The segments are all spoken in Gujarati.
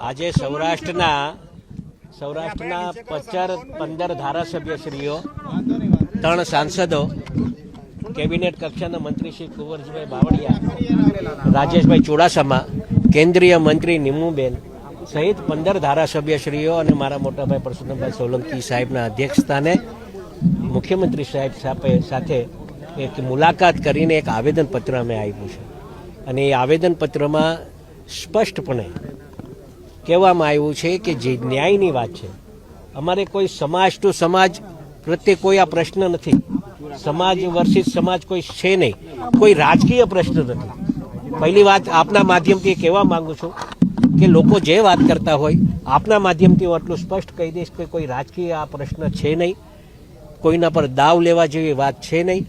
આજે સૌરાષ્ટ્રના 15 ધારાસભ્યશ્રીઓ 3 સાંસદો કેબિનેટ કક્ષાના મંત્રી શ્રી કુંવરજીભાઈ બાવળિયા, રાજેશભાઈ ચુડાસમા, કેન્દ્રીય મંત્રી નિમુબેન સહિત 15 ધારાસભ્યશ્રીઓ અને મારા મોટાભાઈ પરસોત્તમભાઈ સોલંકી સાહેબના અધ્યક્ષસ્થાને મુખ્યમંત્રી સાહેબ સાથે એક મુલાકાત કરીને એક આવેદનપત્ર અમે આપ્યું છે અને એ આવેદનપત્રમાં સ્પષ્ટપણે કહેવામાં આવ્યું છે કે જે ન્યાયની વાત છે, અમારે કોઈ સમાજ ટુ સમાજ પ્રત્યે કોઈ આ પ્રશ્ન નથી, સમાજ વર્સિસ સમાજ કોઈ છે નહીં, કોઈ રાજકીય પ્રશ્ન નથી. પહેલી વાત આપના માધ્યમથી કહેવા માંગુ છું કે લોકો જે વાત કરતા હોય આપના માધ્યમથી હું આટલું સ્પષ્ટ કહી દઈશ કે કોઈ રાજકીય આ પ્રશ્ન છે નહીં, કોઈના પર દાવ લેવા જેવી વાત છે નહીં.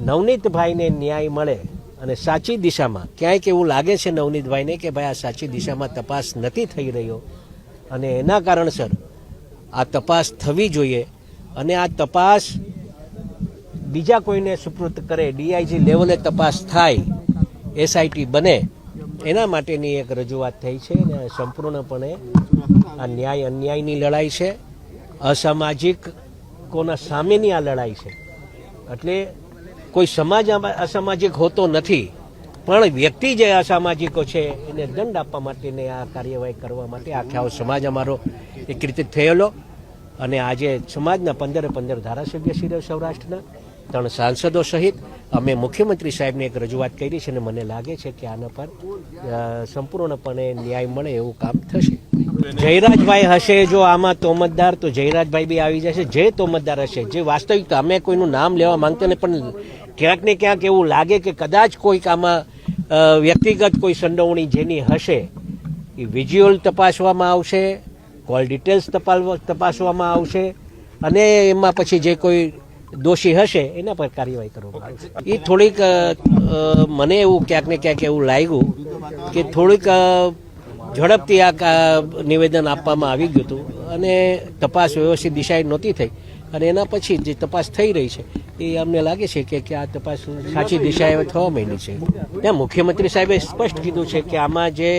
નવનીતભાઈને ન્યાય મળે અને સાચી દિશામાં ક્યાંક એવું લાગે છે નવનીતભાઈને કે ભાઈ આ સાચી દિશામાં તપાસ નથી થઈ રહ્યો અને એના કારણસર આ તપાસ થવી જોઈએ અને આ તપાસ બીજા કોઈને સુપૃત કરે, ડીઆઈજી લેવલે તપાસ થાય, એસઆઈટી બને, એના માટેની એક રજૂઆત થઈ છે અને સંપૂર્ણપણે આ ન્યાય અન્યાયની લડાઈ છે, અસામાજિક કોના સામેની આ લડાઈ છે. એટલે કોઈ સમાજ અસામાજિક હોતો નથી, પણ વ્યક્તિ જે અસામાજિકો છે એને દંડ આપવા માટેને આ કાર્યવાહી કરવા માટે આખો સમાજ અમારો એક રીતે થયેલો અને આજે સમાજના 15 ધારાસભ્યશ્રીઓ સૌરાષ્ટ્રના 3 સાંસદો સહિત અમે મુખ્યમંત્રી સાહેબને એક રજૂઆત કરી છે અને મને લાગે છે કે આના પર સંપૂર્ણપણે ન્યાય મળે એવું કામ થશે. જયરાજભાઈ હશે જો આમાં તોમતદાર, તો જયરાજભાઈ બી આવી જશે. જે તોમતદાર હશે, જે વાસ્તવિકતા, અમે કોઈનું નામ લેવા માંગતા નહીં, પણ ક્યાંક ને ક્યાંક એવું લાગે કે કદાચ કોઈક આમાં વ્યક્તિગત કોઈ સંડોવણી જેની હશે એ વિઝ્યુઅલ તપાસવામાં આવશે, કોલ ડિટેલ્સ તપાસવામાં આવશે અને એમાં પછી જે કોઈ દોષી હશે એના પર કાર્યવાહી કરવામાં આવશે. એ થોડીક મને એવું ક્યાંક ને ક્યાંક એવું લાગ્યું કે થોડીક ઝડપથી આ નિવેદન આપવામાં આવી ગયું હતું અને તપાસ વ્યવસ્થિત દિશાએ નહોતી થઈ અને એના પછી જે તપાસ થઈ રહી છે એ અમને લાગે છે કે આ તપાસ સાચી દિશાએ થવા માંડી છે. ત્યાં મુખ્યમંત્રી સાહેબે સ્પષ્ટ કીધું છે કે આમાં જે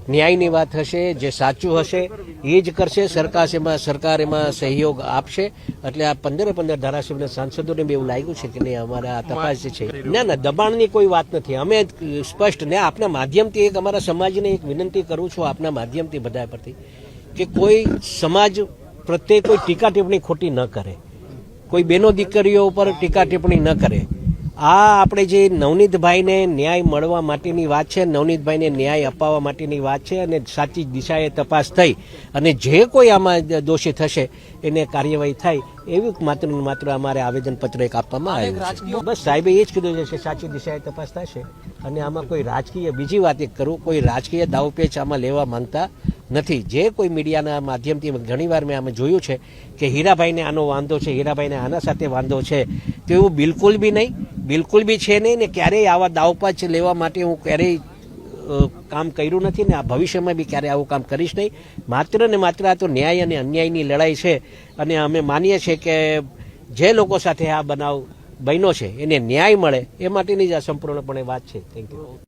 ન્યાયની વાત હશે, જે સાચું હશે એ જ કરશે, સરકાર એમાં સહયોગ આપશે. એટલે આ 15 ધારાસભ્ય સાંસદોને બી એવું લાગ્યું છે કે નહીં, અમારા આ તપાસ જે છે ના દબાણની કોઈ વાત નથી. અમે સ્પષ્ટ ને આપના માધ્યમથી એક અમારા સમાજને એક વિનંતી કરું છું, આપના માધ્યમથી બધા પરથી, કે કોઈ સમાજ પ્રત્યે કોઈ ટીકા ટિપ્પણી ખોટી ન કરે, કોઈ બેનો દીકરીઓ ઉપર ટીકા ટિપ્પણી ન કરે. આ આપણે જે નવનીતભાઈને ન્યાય મળવા માટેની વાત છે, નવનીતભાઈને ન્યાય અપાવવા માટેની વાત છે અને સાચી દિશાએ તપાસ થઈ અને જે કોઈ આમાં દોષી થશે એને કાર્યવાહી થાય એવી માત્ર અમારે આવેદનપત્ર એક આપવામાં આવ્યું છે. બસ સાહેબે એ જ કીધું છે કે સાચી દિશાએ તપાસ થશે અને આમાં કોઈ રાજકીય, બીજી વાત એક કરું, કોઈ રાજકીય દાવપેચ આમાં લેવા માંગતા નથી. જે કોઈ મીડિયાના માધ્યમથી ઘણીવાર મેં આમાં જોયું છે કે હીરાભાઈને આનો વાંધો છે, હીરાભાઈને આના સાથે વાંધો છે, તો એવું બિલકુલ બી નહીં, બિલકુલ બી છે નહીં ને ક્યારેય આવા દાવપેચ લેવા માટે હું ક્યારેય કામ કર્યું નથી ને આ ભવિષ્યમાં બી ક્યારેય આવું કામ કરીશ નહીં. માત્ર ને માત્ર આ તો ન્યાય અને અન્યાયની લડાઈ છે અને અમે માનીએ છીએ કે જે લોકો સાથે આ બનાવ બન્યો છે એને ન્યાય મળે એ માટેની જ આ સંપૂર્ણપણે વાત છે. Thank you.